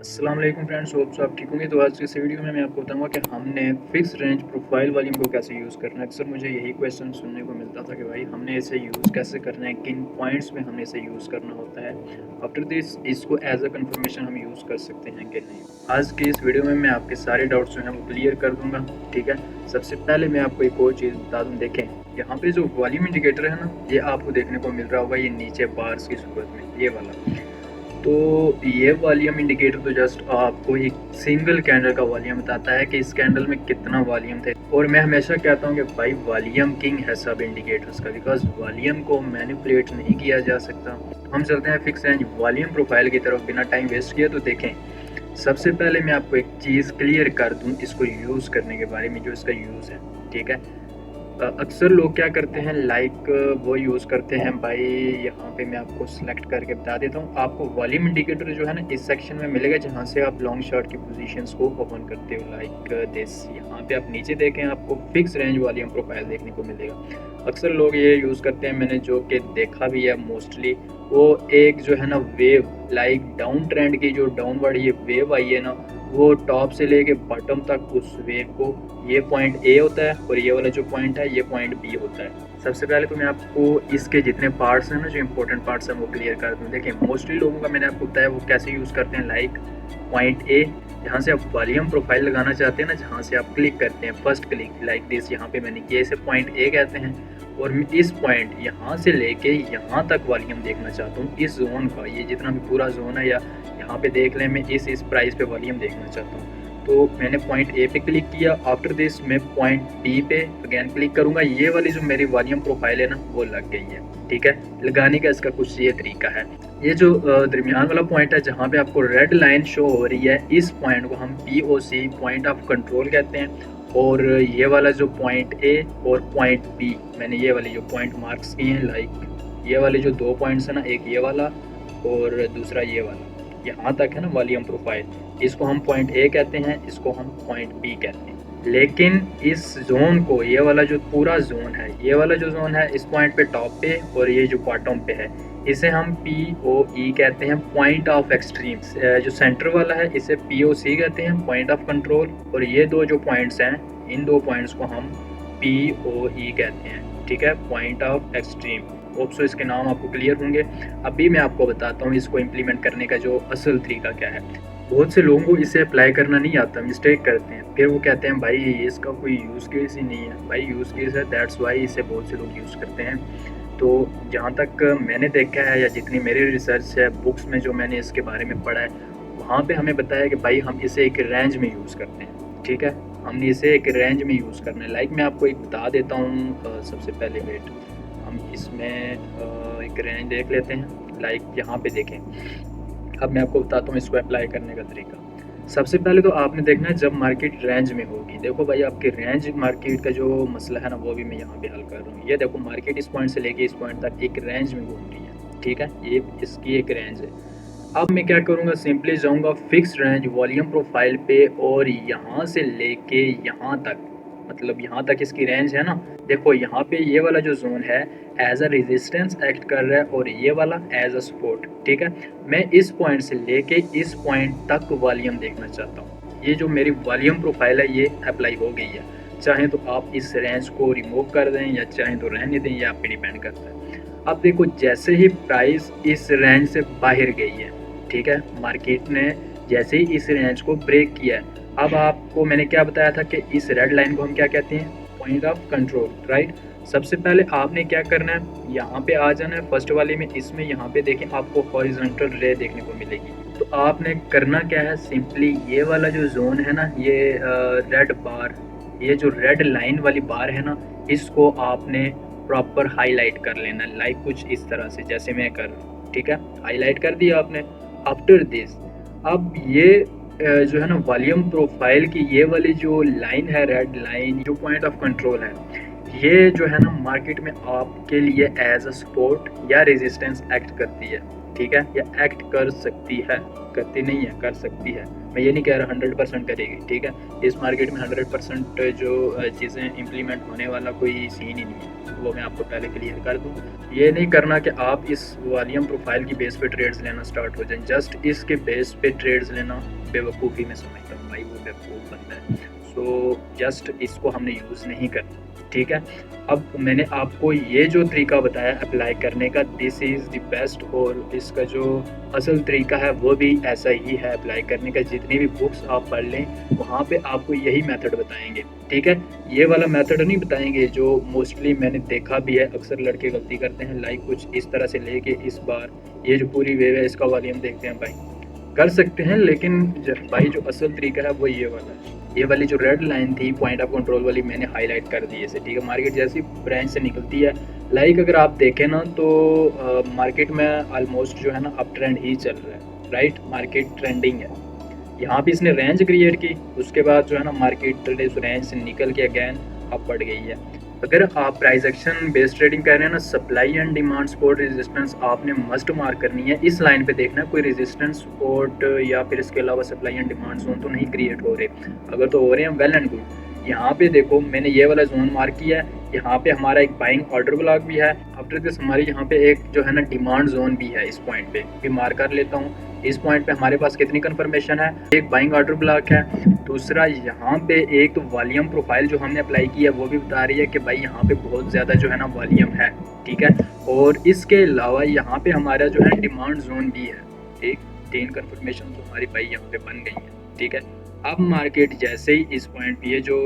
अस्सलाम वालेकुम friends, hope so आप ठीक होंगे। तो आज की इस वीडियो में मैं आपको बताऊंगा कि हमने फिक्स रेंज प्रोफाइल वॉल्यूम को कैसे यूज़ करना है। अक्सर मुझे यही क्वेश्चन सुनने को मिलता था कि भाई हमने इसे यूज़ कैसे करना है, किन पॉइंट्स में हमने इसे यूज़ करना होता है। आफ्टर दिस इसको एज अ कन्फर्मेशन हम यूज़ कर सकते हैं कि नहीं। आज की इस वीडियो में मैं आपके सारे डाउट्स जो हैं वो क्लियर कर दूँगा। ठीक है, सबसे पहले मैं आपको एक और चीज़ बता दूँ। देखें, यहाँ पे जो वॉल्यूम इंडिकेटर है ना, ये आपको देखने को मिल रहा होगा, ये नीचे बार्स की सूरत में, ये वाला। तो ये वॉल्यूम इंडिकेटर तो जस्ट आपको एक सिंगल कैंडल का वॉल्यूम बताता है कि इस कैंडल में कितना वॉल्यूम थे। और मैं हमेशा कहता हूँ कि भाई वॉल्यूम किंग है सब इंडिकेटर्स का, बिकॉज वॉल्यूम को मैनिपुलेट नहीं किया जा सकता। हम चलते हैं फिक्स रेंज वॉल्यूम प्रोफाइल की तरफ बिना टाइम वेस्ट किए। तो देखें, सबसे पहले मैं आपको एक चीज़ क्लियर कर दूँ इसको यूज़ करने के बारे में, जो इसका यूज़ है। ठीक है, अक्सर लोग क्या करते हैं, लाइक वो यूज़ करते हैं भाई। यहाँ पे मैं आपको सिलेक्ट करके बता देता हूँ। आपको वॉल्यूम इंडिकेटर जो है ना, इस सेक्शन में मिलेगा जहाँ से आप लॉन्ग शॉट की पोजीशंस को ओपन करते हो, लाइक दिस। यहाँ पे आप नीचे देखें, आपको फिक्स रेंज वॉल्यूम प्रोफाइल देखने को मिलेगा। अक्सर लोग ये यूज़ करते हैं, मैंने जो कि देखा भी है मोस्टली, वो एक जो है ना वेव, लाइक डाउन ट्रेंड की जो डाउनवर्ड ये वेव आई है ना, वो टॉप से लेके बॉटम तक उस वेव को, ये पॉइंट ए होता है और ये वाला जो पॉइंट है ये पॉइंट बी होता है। सबसे पहले तो मैं आपको इसके जितने पार्ट्स हैं ना, जो इंपॉर्टेंट पार्ट्स हैं वो क्लियर कर दूँ। देखिए, मोस्टली लोगों का मैंने आपको बताया वो कैसे यूज़ करते हैं। लाइक पॉइंट ए, जहाँ से आप वॉल्यूम प्रोफाइल लगाना चाहते हैं ना, जहाँ से आप क्लिक करते हैं फर्स्ट क्लिक, लाइक दिस, यहाँ पे मैंने किया, इसे पॉइंट ए कहते हैं। और मैं इस पॉइंट यहाँ से लेके यहाँ तक वॉल्यूम देखना चाहता हूँ, इस जोन का, ये जितना भी पूरा जोन है, या यहाँ पे देख लें, मैं इस प्राइस पे वॉल्यूम देखना चाहता हूँ। तो मैंने पॉइंट ए पे क्लिक किया। आफ्टर दिस मैं पॉइंट बी पे अगेन क्लिक करूँगा। ये वाली जो मेरी वॉल्यूम प्रोफाइल है ना, वो लग गई है। ठीक है, लगाने का इसका कुछ ये तरीका है। ये जो दरमियान वाला पॉइंट है जहाँ पे आपको रेड लाइन शो हो रही है, इस पॉइंट को हम POC, पॉइंट ऑफ कंट्रोल कहते हैं। और ये वाला जो पॉइंट ए और पॉइंट बी, मैंने ये वाले जो पॉइंट मार्क्स किए हैं, लाइक ये वाले जो दो पॉइंट्स हैं ना, एक ये वाला और दूसरा ये वाला, यहाँ तक है ना वॉल्यूम प्रोफाइल, इसको हम पॉइंट ए कहते हैं, इसको हम पॉइंट बी कहते हैं। लेकिन इस जोन को, ये वाला जो पूरा जोन है, ये वाला जो जोन है, इस पॉइंट पे टॉप पे और ये जो बॉटम पे है, इसे हम POE कहते हैं, पॉइंट ऑफ एक्सट्रीम। जो सेंटर वाला है इसे POC कहते हैं, पॉइंट ऑफ कंट्रोल। और ये दो जो पॉइंट्स हैं, इन दो पॉइंट्स को हम POE कहते हैं। ठीक है, point of extreme. Hope so इसके नाम आपको क्लियर होंगे। अभी मैं आपको बताता हूँ इसको इम्प्लीमेंट करने का जो असल तरीका क्या है। बहुत से लोगों को इसे अप्लाई करना नहीं आता, मिस्टेक करते हैं, फिर वो कहते हैं भाई इसका कोई यूज़ केस ही नहीं है। भाई यूज़ केस है, दैट्स वाई इसे बहुत से लोग यूज़ करते हैं। तो जहाँ तक मैंने देखा है, या जितनी मेरी रिसर्च है, बुक्स में जो मैंने इसके बारे में पढ़ा है, वहाँ पे हमें बताया कि भाई हम इसे एक रेंज में यूज़ करते हैं। ठीक है, हमने इसे एक रेंज में यूज़ करना है। लाइक मैं आपको एक बता देता हूँ। सबसे पहले वेट, हम इसमें एक रेंज देख लेते हैं। लाइक यहाँ पे देखें, अब मैं आपको बताता हूँ इसको अप्लाई करने का तरीका। सबसे पहले तो आपने देखना है जब मार्केट रेंज में होगी। देखो भाई, आपके रेंज मार्केट का जो मसला है ना, वो भी मैं यहाँ पे हल कर रहा हूँ। ये देखो, मार्केट इस पॉइंट से लेके इस पॉइंट तक एक रेंज में घूम रही है। ठीक है, ये इसकी एक रेंज है। अब मैं क्या करूँगा, सिंपली जाऊँगा फिक्स रेंज वॉल्यूम प्रोफाइल पे, और यहाँ से लेके यहाँ तक, मतलब यहाँ तक इसकी रेंज है ना। देखो यहाँ पे ये वाला जो जोन है एज अ रेजिस्टेंस एक्ट कर रहा है, और ये वाला एज अ सपोर्ट। ठीक है, मैं इस पॉइंट से लेके इस पॉइंट तक वॉल्यूम देखना चाहता हूँ। ये जो मेरी वॉल्यूम प्रोफाइल है ये अप्लाई हो गई है। चाहे तो आप इस रेंज को रिमूव कर दें या चाहे तो रहने दें, ये आप पे डिपेंड करता है। अब देखो, जैसे ही प्राइस इस रेंज से बाहर गई है, ठीक है, मार्केट ने जैसे ही इस रेंज को ब्रेक किया है, अब आपको मैंने क्या बताया था कि इस रेड लाइन को हम क्या कहते हैं, पॉइंट ऑफ कंट्रोल, राइट। सबसे पहले आपने क्या करना है, यहाँ पे आ जाना है फर्स्ट वाले में। इसमें यहाँ पे देखें, आपको हॉरिजॉन्टल रे देखने को मिलेगी। तो आपने करना क्या है, सिंपली ये वाला जो जोन है ना, ये रेड बार, ये जो रेड लाइन वाली बार है ना, इसको आपने प्रॉपर हाईलाइट कर लेना, लाइक कुछ इस तरह से जैसे मैं कर रहा हूँ। ठीक है, हाईलाइट कर दिया आपने। आफ्टर दिस, अब ये जो है ना वॉल्यूम प्रोफाइल की ये वाली जो लाइन है, रेड लाइन, जो पॉइंट ऑफ कंट्रोल है, ये जो है ना मार्केट में आपके लिए एज अ सपोर्ट या रेजिस्टेंस एक्ट करती है, ठीक है, या एक्ट कर सकती है, करती नहीं है, कर सकती है। मैं ये नहीं कह रहा 100% करेगी, ठीक है। इस मार्केट में 100% जो चीज़ें इम्प्लीमेंट होने वाला कोई सीन ही नहीं है, वो मैं आपको पहले क्लियर कर दूँ। ये नहीं करना कि आप इस वॉल्यूम प्रोफाइल की बेस पे ट्रेड्स लेना स्टार्ट हो जाएं, जस्ट इसके बेस पे ट्रेड्स लेना बेवकूफ़ी में समझता हूँ भाई, वो बेवकूफ़ बनता है। सो जस्ट इसको हमने यूज़ नहीं करना, ठीक है। अब मैंने आपको ये जो तरीका बताया अप्लाई करने का, दिस इज़ द बेस्ट, और इसका जो असल तरीका है वो भी ऐसा ही है अप्लाई करने का। जितनी भी बुक्स आप पढ़ लें वहाँ पे आपको यही मेथड बताएंगे, ठीक है। ये वाला मेथड नहीं बताएंगे जो मोस्टली मैंने देखा भी है, अक्सर लड़के गलती करते हैं, लाइक कुछ इस तरह से लेके इस बार ये जो पूरी वेव है इसका वॉल्यूम देखते हैं भाई, कर सकते हैं, लेकिन भाई जो असल तरीका है वो ये वाला है। ये वाली जो रेड लाइन थी पॉइंट ऑफ कंट्रोल वाली मैंने हाईलाइट कर दी है, ठीक है। मार्केट जैसी ब्रांच से निकलती है, लाइक अगर आप देखें ना तो मार्केट में ऑलमोस्ट जो है ना अप ट्रेंड ही चल रहा है, राइट, मार्केट ट्रेंडिंग है। यहाँ पे इसने रेंज क्रिएट की, उसके बाद जो है ना मार्केट इस रेंज से निकल के अगेन अप बढ़ गई है। अगर आप प्राइस एक्शन बेस्ड ट्रेडिंग कर रहे हैं ना, supply and demand support resistance आपने मस्ट मार्क करनी है। इस लाइन पे देखना कोई रेजिस्टेंस सपोर्ट या फिर इसके अलावा सप्लाई एंड डिमांड जोन तो नहीं क्रिएट हो रहे, अगर तो हो रहे हैं वेल एंड गुड। यहाँ पे देखो मैंने ये वाला जोन मार्क किया है, यहाँ पे हमारा एक बाइंग ऑर्डर ब्लॉक भी है, आफ्टर दिस हमारी यहाँ पे एक जो है ना डिमांड जोन भी है। इस पॉइंट पे भी मार्क कर लेता हूँ। इस पॉइंट पे हमारे पास कितनी कंफर्मेशन है, एक बाइंग ऑर्डर ब्लॉक है, दूसरा यहाँ पे एक तो वॉल्यूम प्रोफाइल जो हमने अप्लाई की है वो भी बता रही है कि भाई यहाँ पे बहुत ज़्यादा जो है ना वॉल्यूम है, ठीक है। और इसके अलावा यहाँ पे हमारा जो है डिमांड जोन भी है, एक 3 कंफर्मेशन तो हमारी भाई यहाँ पे बन गई है, ठीक है। अब मार्केट जैसे ही इस पॉइंट पे, ये जो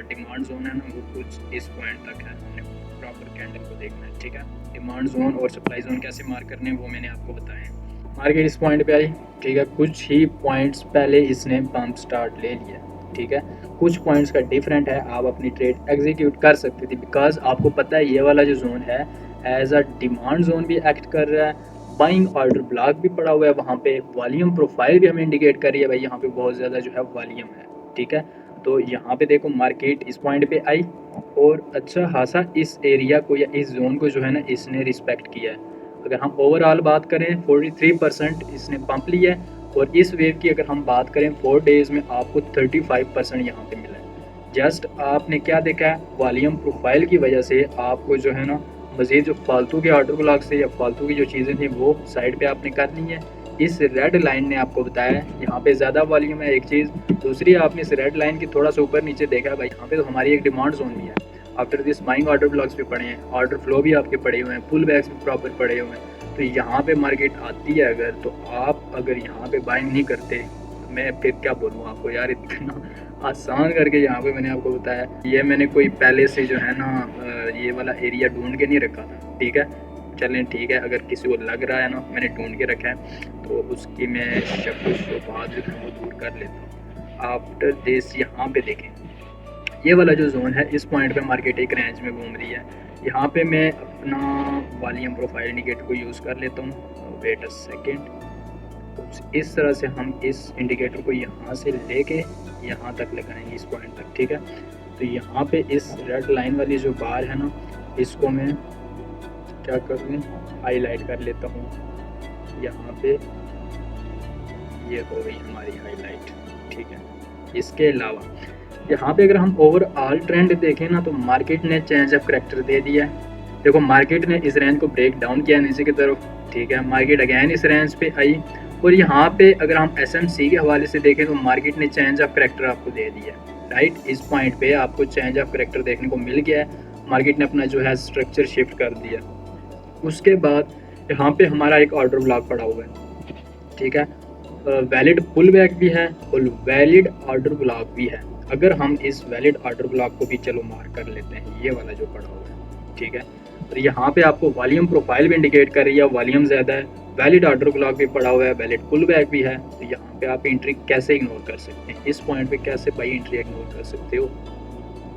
डिमांड जोन है ना वो कुछ इस पॉइंट तक है, हमने प्रॉपर कैंडल को देखना है, ठीक है। डिमांड जोन और सप्लाई जोन कैसे मार्क करने हैं वो मैंने आपको बताया है। मार्केट इस पॉइंट पे आई, ठीक है, कुछ ही पॉइंट्स पहले इसने पंप स्टार्ट ले लिया, ठीक है। कुछ पॉइंट्स का डिफरेंट है, आप अपनी ट्रेड एग्जीक्यूट कर सकते थे, बिकॉज आपको पता है ये वाला जो जोन है एज अ डिमांड जोन भी एक्ट कर रहा है, बाइंग ऑर्डर ब्लॉक भी पड़ा हुआ है वहाँ पे, वॉल्यूम प्रोफाइल भी हमें इंडिकेट कर रही है भाई यहाँ पे बहुत ज़्यादा जो है वॉल्यूम है, ठीक है। तो यहाँ पे देखो मार्केट इस पॉइंट पे आई और अच्छा खासा इस एरिया को या इस जोन को जो है ना इसने रिस्पेक्ट किया है। अगर हम ओवरऑल बात करें 43% इसने पंप लिया है, और इस वेव की अगर हम बात करें 4 डेज़ में आपको 35% यहाँ पे मिला है। जस्ट आपने क्या देखा है, वॉल्यूम प्रोफाइल की वजह से आपको जो है ना मज़ीद जो फालतू के ऑर्डर ब्लॉक से या फालतू की जो चीज़ें थी वो साइड पे आपने कर ली हैं। इस रेड लाइन ने आपको बताया है यहाँ पे ज़्यादा वॉल्यूम है, एक चीज़। दूसरी आपने इस रेड लाइन की थोड़ा सा ऊपर नीचे देखा है भाई, यहाँ पे तो हमारी एक डिमांड जोन भी है। After this buying order blocks भी पड़े हैं, ऑर्डर फ्लो भी आपके पड़े हुए हैं, पुल बैक्स भी प्रॉपर पड़े हुए हैं। तो यहाँ पे मार्केट आती है अगर, तो आप अगर यहाँ पे बाइंग नहीं करते तो मैं फिर क्या बोलूँ आपको यार, इतना आसान करके यहाँ पे मैंने आपको बताया। ये मैंने कोई पहले से जो है ना ये वाला एरिया ढूंढ के नहीं रखा था, ठीक है। चलें ठीक है, अगर किसी को लग रहा है ना मैंने ढूंढ के रखा है तो उसकी मैं शक शुबहात जो है वो दूर कर लेता हूँ। आफ्टर दिस यहाँ पे देखें, ये वाला जो जोन है इस पॉइंट पे मार्केट एक रेंज में घूम रही है। यहाँ पे मैं अपना वॉल्यूम प्रोफाइल इंडिकेटर को यूज़ कर लेता हूँ, वेट अ सेकेंड। इस तरह से हम इस इंडिकेटर को यहाँ से लेके यहाँ तक लगाएंगे, इस पॉइंट तक, ठीक है। तो यहाँ पे इस रेड लाइन वाली जो बार है ना इसको मैं क्या करूँ, हाईलाइट कर लेता हूँ यहाँ पे, ये हो गई हमारी हाईलाइट, ठीक है। इसके अलावा यहाँ पे अगर हम ओवरऑल ट्रेंड देखें ना तो मार्केट ने चेंज ऑफ करैक्टर दे दिया है। देखो मार्केट ने इस रेंज को ब्रेक डाउन किया नीचे की तरफ, ठीक है। मार्केट अगेन इस रेंज पे आई, और यहाँ पे अगर हम एसएमसी के हवाले से देखें तो मार्केट ने चेंज ऑफ करैक्टर आपको दे दिया, राइट। इस पॉइंट पे आपको चेंज ऑफ करैक्टर देखने को मिल गया है, मार्केट ने अपना जो है स्ट्रक्चर शिफ्ट कर दिया। उसके बाद यहाँ पे हमारा एक ऑर्डर ब्लॉक पड़ा हुआ है, ठीक है। वैलिड पुल बैक भी है और वैलिड ऑर्डर ब्लॉक भी है। अगर हम इस वैलिड ऑर्डर ब्लॉक को भी चलो मार्क कर लेते हैं, ये वाला जो पड़ा हुआ है, ठीक है। और यहाँ पे आपको वॉल्यूम प्रोफाइल भी इंडिकेट कर रही है, वॉल्यूम ज़्यादा है, वैलिड ऑर्डर ब्लॉक भी पड़ा हुआ है, वैलिड पुल बैक भी है। तो यहाँ पे आप एंट्री कैसे इग्नोर कर सकते हैं, इस पॉइंट पे कैसे भाई एंट्री इग्नोर कर सकते हो।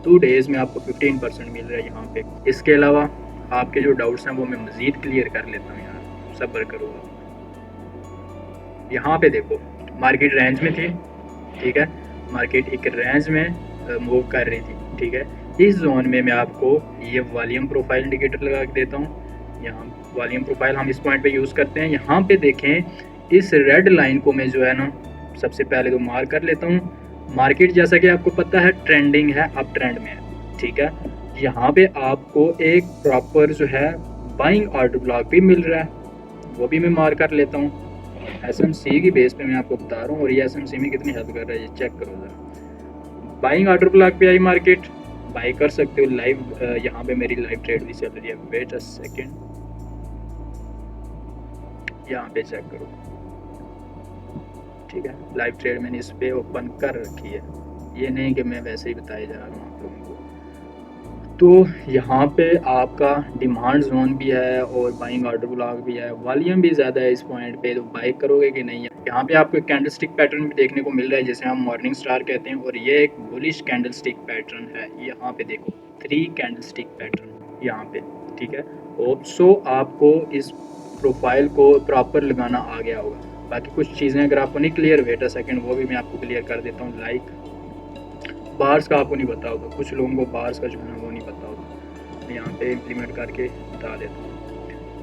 2 डेज़ में आपको 15% मिल रहा है यहाँ पे। इसके अलावा आपके जो डाउट्स हैं वो मैं मज़ीद क्लियर कर लेता हूँ यार, सब्र करो आप। यहाँ पे देखो मार्केट रेंज में थी, ठीक है। मार्केट एक रेंज में मूव कर रही थी, ठीक है। इस जोन में मैं आपको ये वॉल्यूम प्रोफाइल इंडिकेटर लगा के देता हूँ। यहाँ वॉल्यूम प्रोफाइल हम इस पॉइंट पे यूज़ करते हैं। यहाँ पे देखें इस रेड लाइन को मैं जो है ना सबसे पहले तो मार्क कर लेता हूँ। मार्केट जैसा कि आपको पता है ट्रेंडिंग है, अप ट्रेंड में है, ठीक है। यहाँ पे आपको एक प्रॉपर जो है बाइंग ऑर्डर ब्लॉक भी मिल रहा है, वो भी मैं मार्क कर लेता हूँ। एसएमसी की बेस पे मैं आपको बता रहा हूँ और ये एसएमसी में कितनी हेल्प कर रहा है ये चेक करो ज़रा। बाइंग ऑर्डर ब्लॉक पे आई मार्केट, बाई कर सकते हो लाइव। यहाँ पे मेरी लाइव ट्रेड भी चल रही है, वेट अ सेकेंड, यहाँ पे चेक करो, ठीक है। लाइव ट्रेड मैंने इस पे ओपन कर रखी है, ये नहीं कि मैं वैसे ही बताए जा रहा हूँ आप लोगों को। तो यहाँ पे आपका डिमांड जोन भी है और बाइंग ऑर्डर ब्लॉक भी है, वॉल्यूम भी ज़्यादा है इस पॉइंट पे, तो बाई करोगे कि नहीं। यहाँ पे आपको कैंडलस्टिक पैटर्न भी देखने को मिल रहा है जिसे हम मॉर्निंग स्टार कहते हैं, और ये एक बुलिश कैंडलस्टिक पैटर्न है। यहाँ पे देखो 3 कैंडलस्टिक पैटर्न यहाँ पे, ठीक है। और सो आपको इस प्रोफाइल को प्रॉपर लगाना आ गया होगा। बाकी कुछ चीज़ें अगर आपको नहीं क्लियर, वेट अ सेकेंड, वो भी मैं आपको क्लियर कर देता हूँ। लाइक बार्स का आपको नहीं पता होगा, कुछ लोगों को बार्स का जो है ना वो नहीं पता होगा। मैं यहाँ पे इम्प्लीमेंट करके बता देता हूँ।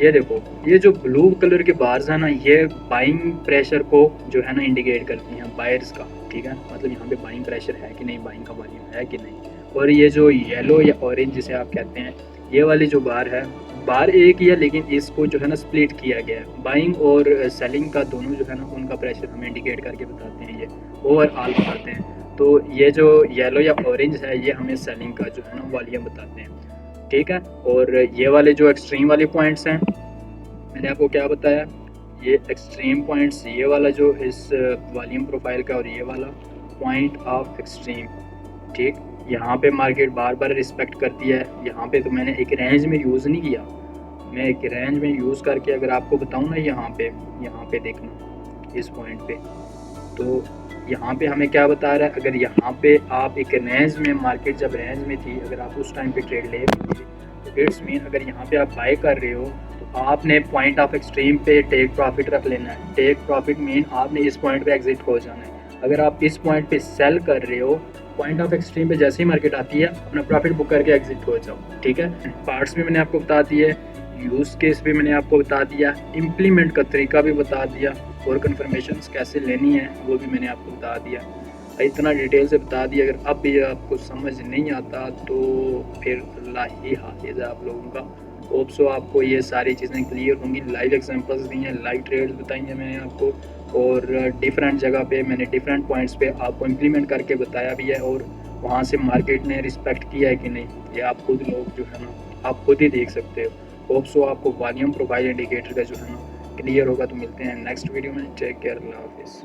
ये देखो, ये जो ब्लू कलर के बार्स है ना, ये बाइंग प्रेशर को जो है ना इंडिकेट करती हैं, बायर्स का, ठीक है। मतलब यहाँ पे बाइंग प्रेशर है कि नहीं, बाइंग का वॉल्यूम है कि नहीं। और ये जो येलो या ऑरेंज जिसे आप कहते हैं, ये वाली जो बार है, बार एक ही है लेकिन इसको जो है ना स्प्लिट किया गया है। बाइंग और सेलिंग का दोनों जो है ना उनका प्रेशर हमें इंडिकेट करके बताते हैं, ये ओवरऑल बताते हैं। तो ये जो येलो या ऑरेंज है ये हमें सेलिंग का जो है ना वॉल्यूम बताते हैं, ठीक है। और ये वाले जो एक्सट्रीम वाले पॉइंट्स हैं, मैंने आपको क्या बताया, ये एक्सट्रीम पॉइंट्स, ये वाला जो इस वॉल्यूम प्रोफाइल का और ये वाला पॉइंट ऑफ एक्सट्रीम, ठीक। यहाँ पे मार्केट बार बार रिस्पेक्ट करती है। यहाँ पे तो मैंने एक रेंज में यूज़ नहीं किया, मैं एक रेंज में यूज़ करके अगर आपको बताऊँ ना, यहाँ पे देखना इस पॉइंट पे, तो यहाँ पे हमें क्या बता रहा है, अगर यहाँ पे आप एक रेंज में, मार्केट जब रेंज में थी, अगर आप उस टाइम पे ट्रेड ले रहे थे, तो इट्स मीन अगर यहाँ पे आप बाय कर रहे हो तो आपने पॉइंट ऑफ एक्सट्रीम पे टेक प्रॉफिट रख लेना है। टेक प्रॉफिट मीन आपने इस पॉइंट पे एग्जिट हो जाना है। अगर आप इस पॉइंट पे सेल कर रहे हो, पॉइंट ऑफ एक्सट्रीम पे जैसे ही मार्केट आती है अपना प्रॉफिट बुक करके एग्जिट हो जाओ, ठीक है। पार्ट्स भी मैंने आपको बता दिए, यूज़ केस भी मैंने आपको बता दिया, इम्प्लीमेंट का तरीका भी बता दिया, और कन्फर्मेशंस कैसे लेनी है वो भी मैंने आपको बता दिया। इतना डिटेल से बता दिया। अगर अब भी आपको समझ नहीं आता तो फिर अल्लाह ही हाफिज़ है आप लोगों का। होप सो आपको ये सारी चीज़ें क्लियर होंगी। लाइव एग्जांपल्स दी हैं, लाइव ट्रेड्स बताई हैं मैंने आपको, और डिफरेंट जगह पे मैंने डिफरेंट पॉइंट्स पे आपको इम्प्लीमेंट करके बताया भी है, और वहाँ से मार्केट ने रिस्पेक्ट किया है कि नहीं, ये आप खुद लोग जो है ना आप खुद ही देख सकते हो। होप सो आपको वॉल्यूम प्रोफाइल इंडिकेटर का जो है ना क्लियर होगा। तो मिलते हैं नेक्स्ट वीडियो में। टेक केयर, अल्लाह हाफिज़।